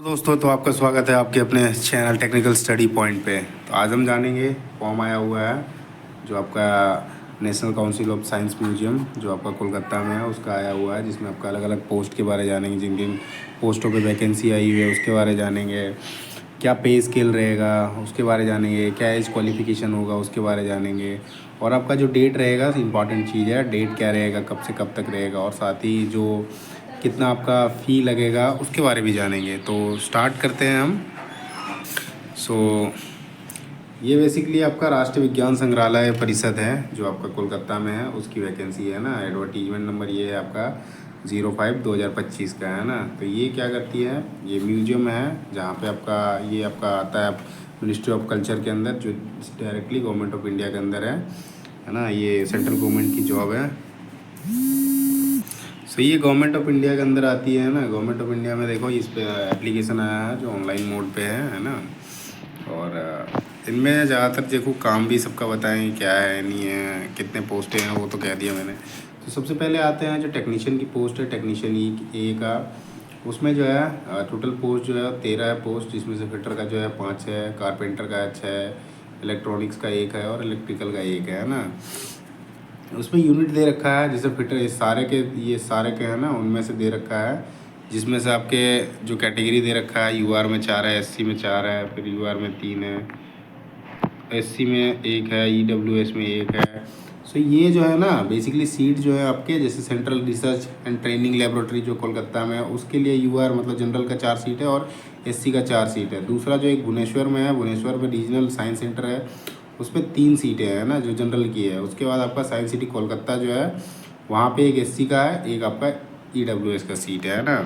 दोस्तों, तो आपका स्वागत है आपके अपने चैनल टेक्निकल स्टडी पॉइंट पे। तो आज हम जानेंगे फॉर्म आया हुआ है जो आपका national council of science museum जो आपका कोलकाता में है उसका आया हुआ है, जिसमें आपका अलग अलग पोस्ट के बारे जानेंगे, जिन जिन पोस्टों पे वैकेंसी आई हुई है उसके बारे जानेंगे, क्या पे स्केल रहेगा उसके बारे जानेंगे, क्या एज क्वालिफिकेशन होगा उसके बारे जानेंगे, और आपका जो डेट रहेगा इंपॉर्टेंट चीज़ है, डेट क्या रहेगा, कब से कब तक रहेगा, और साथ ही जो कितना आपका फ़ी लगेगा उसके बारे में जानेंगे। तो स्टार्ट करते हैं हम। ये बेसिकली आपका राष्ट्रीय विज्ञान संग्रहालय परिषद है जो आपका कोलकाता में है, उसकी वैकेंसी है ना। एडवर्टीजमेंट नंबर ये है आपका 05/2025 का है ना। तो ये क्या करती है, ये म्यूजियम है जहाँ पे आपका ये आपका आता है मिनिस्ट्री ऑफ कल्चर के अंदर, जो डायरेक्टली गवर्नमेंट ऑफ इंडिया के अंदर है ना। ये सेंट्रल गवर्नमेंट की जॉब है। सो ये गवर्नमेंट ऑफ इंडिया के अंदर आती है ना। गवर्नमेंट ऑफ इंडिया में देखो इस पे एप्लीकेशन आया है जो ऑनलाइन मोड पे है ना। और इनमें ज़्यादातर देखो काम भी सबका बताएं क्या है नहीं है, कितने पोस्टें हैं वो तो कह दिया मैंने। तो सबसे पहले आते हैं जो टेक्नीशियन की पोस्ट है, टेक्नीशियन ए का। उसमें जो है टोटल पोस्ट जो है 13 है पोस्ट, जिसमें से फिटर का जो है 5 है, कारपेंटर का 6 है, इलेक्ट्रॉनिक्स का 1 है और इलेक्ट्रिकल का 1 है ना। उसमें यूनिट दे रखा है जैसे फिटर ये सारे के हैं ना, उनमें से दे रखा है, जिसमें से आपके जो कैटेगरी दे रखा है, यूआर में 4 है, एससी में 4 है, फिर यूआर में 3 है, एससी में 1 है, ईडब्ल्यूएस में 1 है। सो ये जो है ना बेसिकली सीट जो है आपके जैसे central research and training laboratory जो कोलकाता में है उसके लिए यूआर मतलब जनरल का 4 सीट है और एससी का 4 सीट है। दूसरा जो एक भुवनेश्वर में है, भुवनेश्वर में रीजनल साइंस सेंटर है, उसमें 3 सीटें हैं ना जो जनरल की है। उसके बाद आपका साइंस सिटी कोलकाता जो है वहाँ पे एक एससी का है, एक आपका ईडब्ल्यूएस का सीट है ना।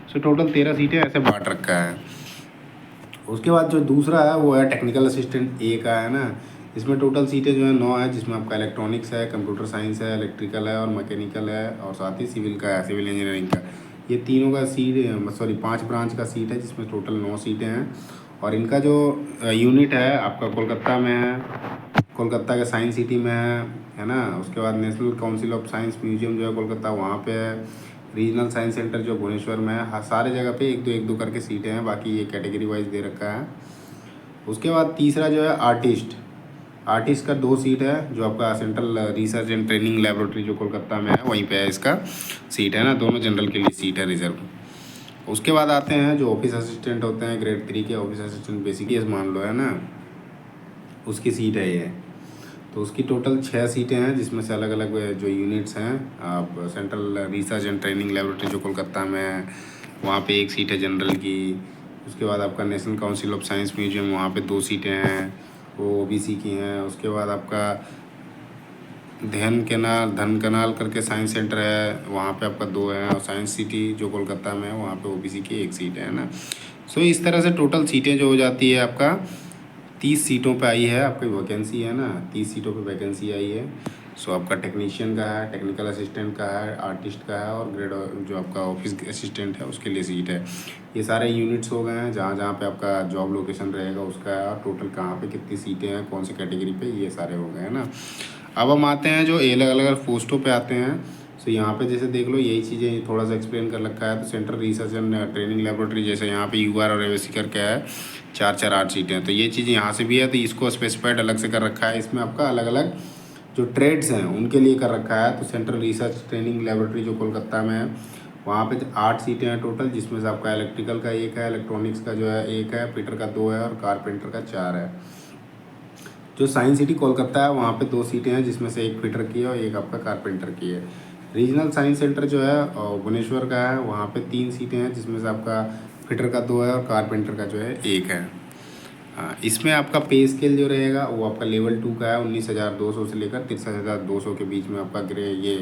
सो टोटल 13 सीटें ऐसे बांट रखा है। उसके बाद जो दूसरा है वो है टेक्निकल असिस्टेंट ए का है ना। इसमें टोटल सीटें जो है 9 है, जिसमें आपका इलेक्ट्रॉनिक्स है, कंप्यूटर साइंस है, इलेक्ट्रिकल है और मैकेनिकल है, और साथ ही सिविल का है, सिविल इंजीनियरिंग का। ये तीनों का सीट 5 ब्रांच का सीट है, जिसमें टोटल 9 सीटें हैं। और इनका जो यूनिट है आपका कोलकाता में है, कोलकाता के साइंस सिटी में है ना। उसके बाद national council of science museum जो है कोलकाता वहाँ पे है। रीजनल साइंस सेंटर जो भुवनेश्वर में है। सारे जगह पे एक दो करके सीटें हैं, बाकी ये कैटेगरी वाइज दे रखा है। उसके बाद तीसरा जो है आर्टिस्ट का 2 सीट है, जो आपका central research and training laboratory जो कोलकाता में है वहीं पे है इसका सीट है ना। दोनों जनरल के लिए सीट है रिजर्व। उसके बाद आते हैं जो ऑफिस असिस्टेंट होते हैं, ग्रेड 3 के ऑफिस असिस्टेंट बेसिकली मान लो है ना, उसकी सीट है ये। तो उसकी टोटल 6 सीटें हैं, जिसमें से अलग अलग जो यूनिट्स हैं। आप central research and training laboratory जो कोलकाता में है वहाँ पे 1 सीट है जनरल की। उसके बाद आपका national council of science museum वहाँ पे 2 सीटें हैं, वो ओबीसी की हैं। उसके बाद आपका धन कनाल करके साइंस सेंटर है, वहाँ पे आपका 2 है, और साइंस सिटी जो कोलकाता में है वहाँ पे ओबीसी की 1 सीट है ना। सो इस तरह से टोटल सीटें जो हो जाती है आपका 30 सीटों पे आई है आपकी वैकेंसी है ना। 30 सीटों पे वैकेंसी आई है। सो आपका टेक्नीशियन का है, टेक्निकल असिस्टेंट का है, आर्टिस्ट का है, और ग्रेड जो आपका ऑफिस असिस्टेंट है उसके लिए सीट है। ये सारे यूनिट्स हो गए हैं जहाँ जहाँ पे आपका जॉब लोकेशन रहेगा उसका है, और टोटल कहाँ पे कितनी सीटें हैं, कौन सी कैटेगरी पे, ये सारे हो गए हैं ना। अब हम आते हैं जो अलग अलग पोस्टों पे आते हैं। सो यहाँ पे जैसे देख लो यही चीज़ें थोड़ा सा एक्सप्लेन कर रखा है। तो central research and training laboratory जैसे यहाँ पे यूआर और एवसी करके है, 4-4-8 सीटें हैं। तो ये चीज़ यहाँ से भी है, तो इसको स्पेसिफाइड अलग से कर रखा है। इसमें आपका अलग अलग जो ट्रेड्स हैं उनके लिए कर रखा है। तो सेंट्रल रिसर्च ट्रेनिंग लेबोरेटरी जो कोलकाता में है वहाँ पे 8 सीटें हैं टोटल, जिसमें से आपका इलेक्ट्रिकल का 1 है, इलेक्ट्रॉनिक्स का जो है 1 है, फिटर का 2 है और कारपेंटर का 4 है। जो साइंस सिटी कोलकाता है वहाँ पे 2 सीटें हैं, जिसमें से 1 फिटर की है और 1 आपका कारपेंटर की है। रीजनल साइंस सेंटर जो है भुवनेश्वर का है, वहाँ पे 3 सीटें हैं, जिसमें से आपका फिटर का 2 है और कारपेंटर का जो है 1 है। इसमें आपका पे स्केल जो रहेगा वो आपका लेवल 2 का है, 19,200 से लेकर 63,200 के बीच में आपका ये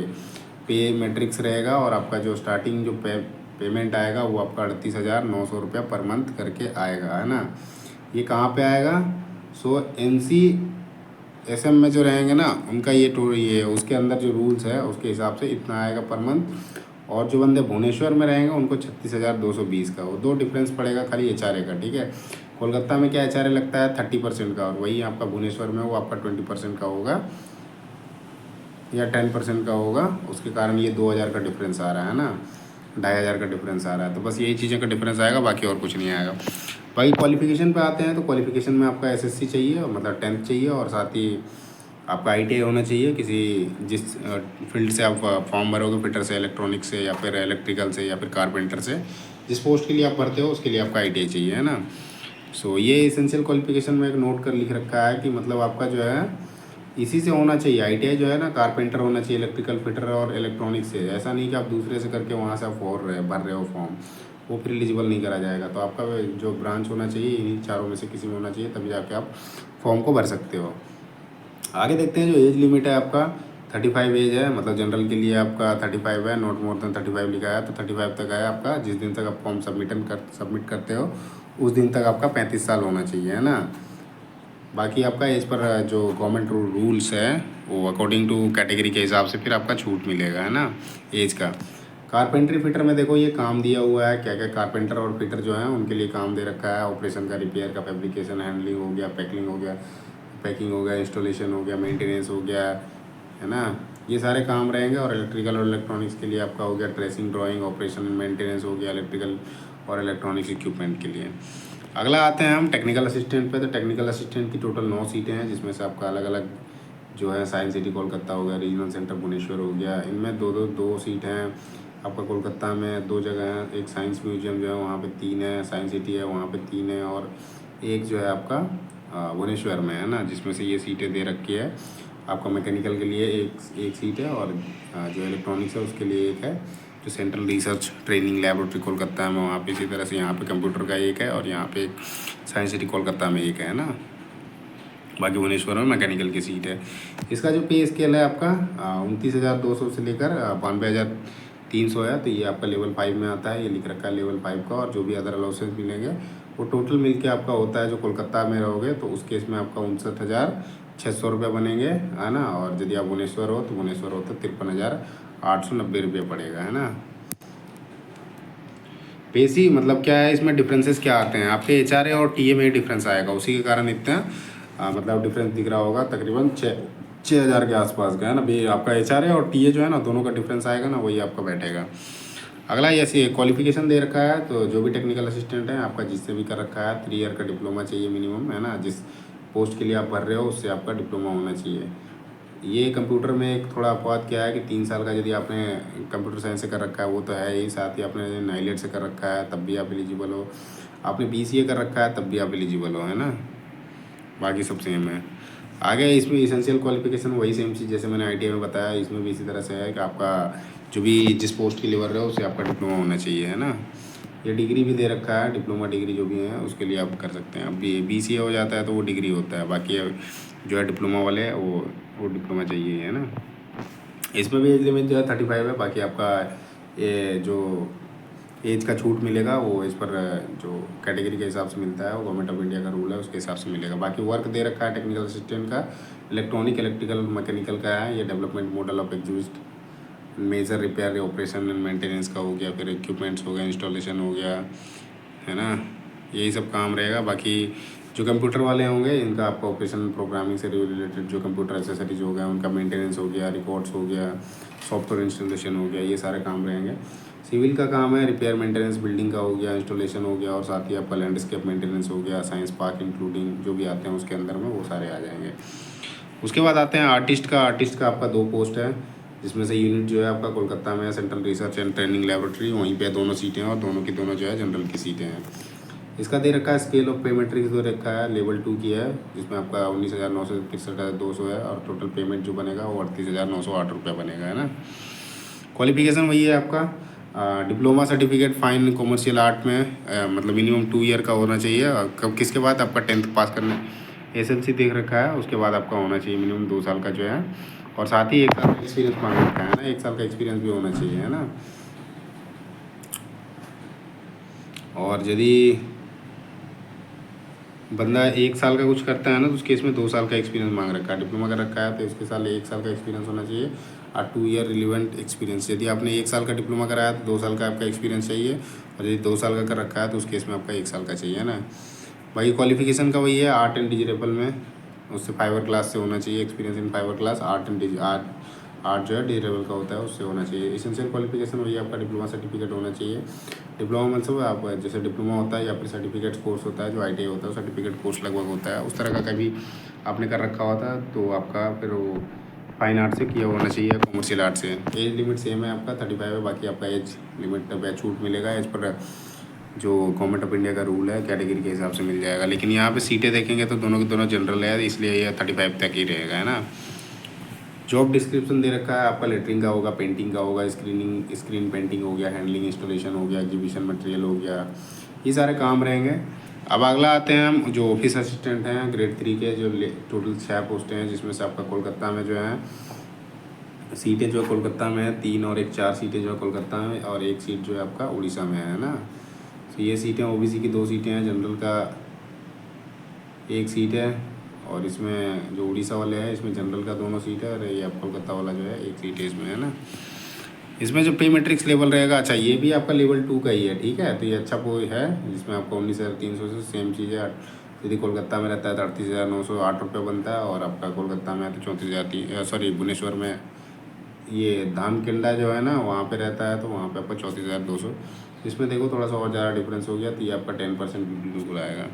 पे मैट्रिक्स रहेगा। और आपका जो स्टार्टिंग जो पेमेंट आएगा वो आपका 38,900 रुपया पर मंथ करके आएगा है ना। ये कहाँ पे आएगा? सो NCSM में जो रहेंगे ना उनका ये उसके अंदर जो रूल्स है उसके हिसाब से इतना आएगा पर मंथ। और जो बंदे भुवनेश्वर में रहेंगे उनको 36,220 का, वो 2 डिफरेंस पड़ेगा खाली HRA का, ठीक है। कोलकाता में क्या HRA लगता है 30% का, और वही आपका भुवनेश्वर में वो आपका 20% का होगा या 10% का होगा। उसके कारण ये 2,000 का डिफरेंस आ रहा है ना। 2,500 का डिफरेंस आ रहा है। तो बस यही चीज़ों का डिफरेंस आएगा, बाकी और कुछ नहीं आएगा। बाकी क्वालिफिकेशन पे आते हैं तो क्वालिफिकेशन में आपका एसएससी चाहिए, मतलब 10th चाहिए, और साथ ही आपका आईटीआई होना चाहिए किसी जिस फील्ड से आप फॉर्म भरोगे, फिटर से, इलेक्ट्रॉनिक से, या फिर इलेक्ट्रिकल से, या फिर कारपेंटर से, जिस पोस्ट के लिए आप भरते हो उसके लिए आपका आईटीआई चाहिए, है ना। सो ये इसेंशियल क्वालिफिकेशन में एक नोट कर लिख रखा है कि मतलब आपका जो है इसी से होना चाहिए। आईटीआई जो है ना, कारपेंटर होना चाहिए, इलेक्ट्रिकल फिटर और इलेक्ट्रॉनिक से। ऐसा नहीं कि आप दूसरे से करके वहाँ से आप भर रहे हो फॉर्म, वो फिर एलिजिबल नहीं करा जाएगा। तो आपका जो ब्रांच होना चाहिए इन्हीं चारों में से किसी में होना चाहिए, तभी जाके आप फॉर्म को भर सकते हो। आगे देखते हैं जो एज लिमिट है आपका 35 एज है, मतलब जनरल के लिए आपका 35 है, नॉट मोर देन 35 लिखा है, तो 35 तक है आपका। जिस दिन तक आप फॉर्म सबमिट करते हो उस दिन तक आपका 35 साल होना चाहिए, है ना। बाकी आपका एज पर जो गवर्नमेंट रूल्स है वो अकॉर्डिंग टू कैटेगरी के हिसाब से फिर आपका छूट मिलेगा, है ना, एज का। कारपेंट्री फिटर में देखो ये काम दिया हुआ है, क्या क्या कारपेंटर और फिटर जो है उनके लिए काम दे रखा है। ऑपरेशन का, रिपेयर का, फैब्रिकेशन, हैंडलिंग हो गया, पैकिंग हो गया, इंस्टॉलेशन हो गया, मेंटेनेंस हो गया, है ना। ये सारे काम रहेंगे। और इलेक्ट्रिकल और इलेक्ट्रॉनिक्स के लिए आपका हो गया tracing, drawing, operation and maintenance हो गया इलेक्ट्रिकल और इलेक्ट्रॉनिक्स इक्विपमेंट के लिए। अगला आते हैं हम टेक्निकल असिस्टेंट पे। तो टेक्निकल असिस्टेंट की टोटल 9 सीटें हैं, जिसमें से आपका अलग अलग जो है साइंस सिटी कोलकाता हो गया, रीजनल सेंटर भुवनेश्वर हो गया, इनमें दो सीट हैं। आपका कोलकाता में 2 जगह हैं, एक साइंस म्यूजियम जो है वहाँ पे 3 है, साइंस सिटी है वहाँ पे 3 है, और एक जो है आपका भुवनेश्वर में, है ना, जिसमें से ये सीटें दे रखी है। आपका मैकेनिकल के लिए एक सीट है, और जो इलेक्ट्रॉनिक्स है उसके लिए एक है। जो central research training laboratory Kolkata में वहाँ पे, इसी तरह से यहाँ पे कंप्यूटर का एक है, और यहाँ पे साइंस सिटी कोलकाता में एक है ना। बाकी भुवनेश्वर में मैकेनिकल की सीट है। इसका जो पे स्केल है आपका 29,200 से लेकर 92,300 है। तो ये आपका लेवल 5 में आता है, ये लिख रखा है लेवल 5 का। और जो भी अदर अलाउंसेस मिलेंगे वो टोटल मिलके आपका होता है। जो कोलकाता में रहोगे तो उस केस में आपका 59,600 रुपये बनेंगे, है ना। और यदि आप भुवनेश्वर हो तो 53,890 रुपये पड़ेगा, है ना। पेसी मतलब क्या है, इसमें डिफरेंसेस क्या आते हैं आपके एचआरए और टीए में डिफरेंस आएगा, उसी के कारण इतना मतलब डिफरेंस दिख रहा होगा तकरीबन 6,000 के आसपास का, है ना। भी आपका एचआरए और टीए जो है ना, दोनों का डिफरेंस आएगा ना, वही आपका बैठेगा। अगला ऐसे क्वालिफिकेशन दे रखा है। तो जो भी टेक्निकल असिस्टेंट है आपका, जिससे भी कर रखा है 3 ईयर का डिप्लोमा चाहिए मिनिमम, है ना। जिस पोस्ट के लिए आप भर रहे हो उससे आपका डिप्लोमा होना चाहिए। ये कंप्यूटर में एक थोड़ा अपवाद क्या है कि 3 साल का यदि आपने कंप्यूटर साइंस से कर रखा है वो तो है ही, साथ ही आपने नाइलेट से कर रखा है तब भी आप एलिजिबल हो, आपने बीसीए कर रखा है तब भी आप एलिजिबल हो, है ना। बाकी सब सेम है। आगे इसमें इसेंशियल क्वालिफिकेशन वही सेम चीज़ जैसे मैंने आईटीआई में बताया, इसमें भी इसी तरह से है कि आपका जो भी जिस पोस्ट के लिए भर रहे हो उससे आपका डिप्लोमा होना चाहिए, है ना। ये डिग्री भी दे रखा है, डिप्लोमा डिग्री जो भी है उसके लिए आप कर सकते हैं। अब बीसीए हो जाता है तो वो डिग्री होता है, बाकी जो है डिप्लोमा वाले वो डिप्लोमा चाहिए, है ना। इसमें भी एज लिमिट जो है 35 है। बाकी आपका ये जो एज का छूट मिलेगा वो इस पर जो कैटेगरी के हिसाब से मिलता है, वो गवर्नमेंट ऑफ इंडिया का रूल है उसके हिसाब से मिलेगा। बाकी वर्क दे रखा है टेक्निकल असिस्टेंट का, इलेक्ट्रॉनिक, इलेक्ट्रिकल, मैकेनिकल का है। ये development model of exist, major repair, operation and maintenance का हो गया, फिर इक्विपमेंट्स हो गया, इंस्टॉलेशन हो गया, है ना। यही सब काम रहेगा। बाकी जो कंप्यूटर वाले होंगे इनका आपका ऑपरेशन प्रोग्रामिंग से रिलेटेड जो कंप्यूटर एसेसरीज हो गया उनका मेंटेनेंस हो गया, रिकॉर्ड्स हो गया, सॉफ्टवेयर इंस्टॉलेशन हो गया, ये सारे काम रहेंगे। सिविल का काम है रिपेयर, मेंटेनेंस, बिल्डिंग का हो गया, इंस्टॉलेशन हो गया, और साथ ही आपका लैंडस्केप मेंटेनेंस हो गया, साइंस पार्क इंक्लूडिंग जो भी आते हैं उसके अंदर में वो सारे आ जाएंगे। उसके बाद आते हैं आर्टिस्ट का। आर्टिस्ट का आपका 2 पोस्ट है, जिसमें से यूनिट जो है आपका कोलकाता में है, central research and training laboratory, वहीं पे दोनों सीटें हैं, और दोनों की दोनों जो है जनरल की सीटें हैं। इसका दे रखा है स्केल ऑफ पे मैट्रिक्स दे रखा है, लेवल 2 की है, जिसमें आपका 19,963,200 है, और टोटल पेमेंट जो बनेगा वो 38,908 रुपये बनेगा, है ना। क्वालिफिकेशन वही है आपका diploma certificate fine commercial art में मतलब मिनिमम 2 ईयर का होना चाहिए। कब किसके बाद आपका 10th पास करने एसएलसी देख रखा है, उसके बाद आपका होना चाहिए मिनिमम 2 साल का जो है, और साथ ही 1 साल का एक्सपीरियंस मांग रखा है ना, 1 साल का एक्सपीरियंस भी होना चाहिए, है ना। और यदि बंदा 1 साल का कुछ करता है ना तो उस केस में 2 साल का एक्सपीरियंस मांग रखा है। डिप्लोमा का रखा है तो इसके साल 1 साल का एक्सपीरियंस होना चाहिए, और 2 ईयर रिलेवेंट एक्सपीरियंस। यदि आपने 1 साल का डिप्लोमा कराया तो 2 साल का आपका एक्सपीरियंस चाहिए, और यदि 2 साल का कर रखा है तो उस केस में आपका 1 साल का चाहिए, है ना। बाकी क्वालिफिकेशन का वही है आर्ट एंड डिजिटेबल में, उससे फाइबर क्लास से होना चाहिए experience in fibre class, art जो है डी लेवल का होता है उससे होना चाहिए। एसेंशियल क्वालिफिकेशन वही आपका डिप्लोमा सर्टिफिकेट होना चाहिए। डिप्लोमा मतलब आप जैसे डिप्लोमा होता है या फिर सर्टिफिकेट कोर्स होता है जो ITI होता है, सर्टिफिकेट कोर्स लगभग होता है, उस तरह का कभी आपने कर रखा होता तो आपका फिर वो फाइन आर्ट से किया होना चाहिए, कॉमर्शियल आर्ट से। एज लिमिट सेम है आपका 35 है, बाकी आपका एज लिमिट पे छूट मिलेगा एज पर जो गवर्नमेंट ऑफ इंडिया का रूल है कैटेगरी के हिसाब से मिल जाएगा। लेकिन यहाँ पे सीटें देखेंगे तो दोनों के दोनों जनरल है, इसलिए ये 35 तक ही रहेगा, है ना। जॉब डिस्क्रिप्शन दे रखा है आपका, लेटरिंग का होगा, पेंटिंग का होगा, स्क्रीन पेंटिंग हो गया, हैंडलिंग इंस्टॉलेशन हो गया, एग्जीबिशन मटेरियल हो गया, ये सारे काम रहेंगे। अब अगला आते हैं हम जो ऑफिस असिस्टेंट हैं ग्रेड 3 के, जो टोटल 6 पोस्टें हैं, जिसमें से आपका कोलकाता में जो है सीटें जो है कोलकाता में है 3 और 4 सीटें जो है कोलकाता में, और 1 सीट जो है आपका उड़ीसा में है ना। तो ये सीटें OBC की 2 सीटें हैं, जनरल का 1 सीट है, और इसमें जो उड़ीसा वाले हैं इसमें जनरल का 2 सीट है, और ये आप कोलकाता वाला जो है 1 सीट है इसमें, है ना। इसमें जो पे मैट्रिक्स लेवल रहेगा, अच्छा ये भी आपका लेवल 2 का ही है, ठीक है। तो ये अच्छा वो है जिसमें आपको 19,300 से सेम चीज़ है। यदि कोलकाता में रहता है तो 38,908 रुपये बनता है, और आपका कोलकाता में है तो 34,000, सॉरी भुवनेश्वर में ये धामकिंडा जो है ना वहाँ पे रहता है तो वहाँ पे आपका 34,200। इसमें देखो थोड़ा सा और ज़्यादा डिफरेंस हो गया, तो ये आपका 10% बिल्कुल आएगा।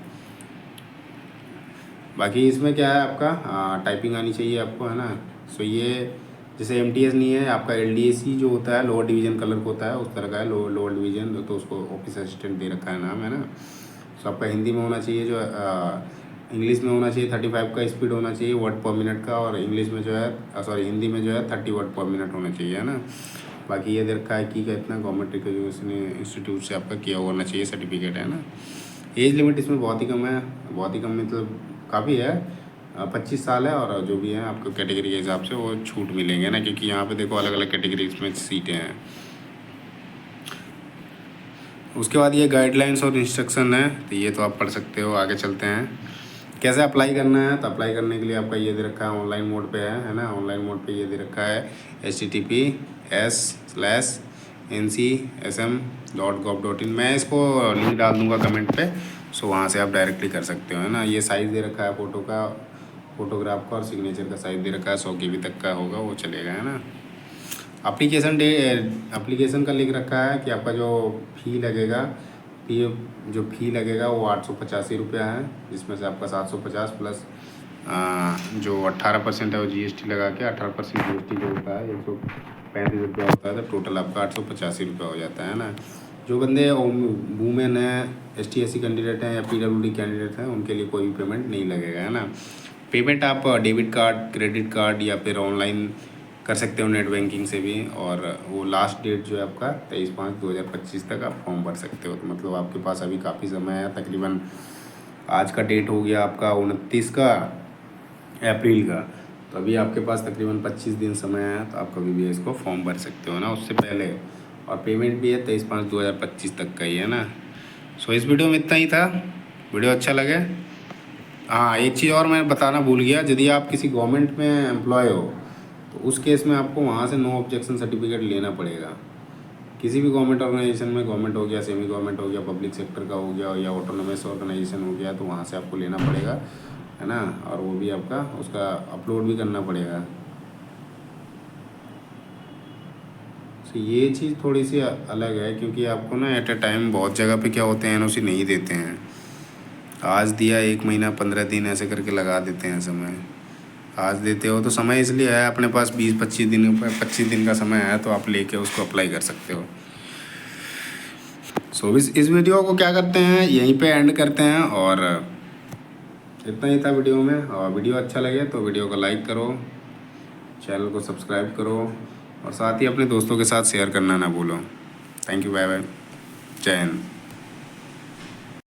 बाकी इसमें क्या है आपका टाइपिंग आनी चाहिए आपको, है ना। सो ये जैसे MTS नहीं है आपका, LDAC जो होता है लोअर डिवीज़न क्लर्क होता है, उस तरह का है लोअर डिवीज़न, तो उसको ऑफिस असिस्टेंट दे रखा है नाम, है ना। सो आपका हिंदी में होना चाहिए, जो इंग्लिश में होना चाहिए 35 का स्पीड होना चाहिए वर्ड पर मिनट का, और इंग्लिश में जो है सॉरी हिंदी में जो है 30 वर्ड पर मिनट होना चाहिए, है ना। बाकी ये दे रखा है कि कितना गवर्नमेंट एजुकेशन इंस्टीट्यूट से आपका किया होना चाहिए सर्टिफिकेट, है ना। एज लिमिट इसमें बहुत ही कम है, बहुत ही कम मतलब काफ़ी है, 25 साल है, और जो भी है आपको कैटेगरी के हिसाब से वो छूट मिलेंगे ना, क्योंकि यहाँ पे देखो अलग अलग कैटेगरीज में सीटें हैं। उसके बाद ये गाइडलाइंस और इंस्ट्रक्शन है, तो ये तो आप पढ़ सकते हो। आगे चलते हैं कैसे अप्लाई करना है। तो अप्लाई करने के लिए आपका ये दे रखा है ऑनलाइन मोड पे है ना। ऑनलाइन मोड पे ये दे रखा है https://ncsm.gov.in। मैं इसको लिंक डाल दूँगा कमेंट पे, सो वहाँ से आप डायरेक्टली कर सकते हो, है ना। ये साइज़ दे रखा है फोटोग्राफ का, और सिग्नेचर का साइज़ दे रखा है 100 KB तक का होगा, वो चलेगा, है ना। एप्लीकेशन का लिख रखा है कि आपका जो फ़ी लगेगा वो 885 रुपया है, जिसमें से आपका 750 प्लस जो 18% है वो GST लगा के 18% GST जो होता है 135 रुपया होता है, तो टोटल आपका 885 रुपया हो जाता है ना। जो बंदे वूमेन हैं, ST SC कैंडिडेट हैं या PWD कैंडिडेट हैं, उनके लिए कोई पेमेंट नहीं लगेगा, है ना। पेमेंट आप डेबिट कार्ड, क्रेडिट कार्ड या फिर ऑनलाइन कर सकते हो नेट बैंकिंग से भी, और वो लास्ट डेट जो है आपका 23/5/2025 तक आप फॉर्म भर सकते हो। तो मतलब आपके पास अभी काफ़ी समय है, तकरीबन आज का डेट हो गया आपका 29 अप्रैल का, तो अभी आपके पास तकरीबन 25 दिन समय है, तो आप कभी भी इसको फॉर्म भर सकते हो ना उससे पहले। और पेमेंट भी है 23/5/2025 तक का ही, है ना। सो इस वीडियो में इतना ही था। वीडियो अच्छा लगे, हाँ एक चीज़ और मैं बताना भूल गया, यदि आप किसी गवर्नमेंट में एम्प्लॉय हो तो उस केस में आपको वहाँ से नो ऑब्जेक्शन सर्टिफिकेट लेना पड़ेगा। किसी भी गवर्नमेंट ऑर्गेनाइजेशन में, गवर्नमेंट हो गया, सेमी गवर्नमेंट हो गया, पब्लिक सेक्टर का हो गया, या ऑटोनोमस ऑर्गेनाइजेशन हो गया, तो वहाँ से आपको लेना पड़ेगा, है ना। और वो भी आपका उसका अपलोड भी करना पड़ेगा। तो ये चीज़ थोड़ी सी अलग है, क्योंकि आपको ना एट ए टाइम बहुत जगह पे क्या होते हैं NOC नहीं देते हैं। आज दिया 1 महीना 15 दिन ऐसे करके लगा देते हैं समय। आज देते हो तो समय इसलिए है अपने पास 25 दिन का समय है, तो आप लेके उसको अप्लाई कर सकते हो। सो इस वीडियो को क्या करते हैं यहीं पे एंड करते हैं, और इतना ही था वीडियो में। और वीडियो अच्छा लगे तो वीडियो को लाइक करो, चैनल को सब्सक्राइब करो, और साथ ही अपने दोस्तों के साथ शेयर करना ना भूलो। थैंक यू, बाय बाय, जय हिंद।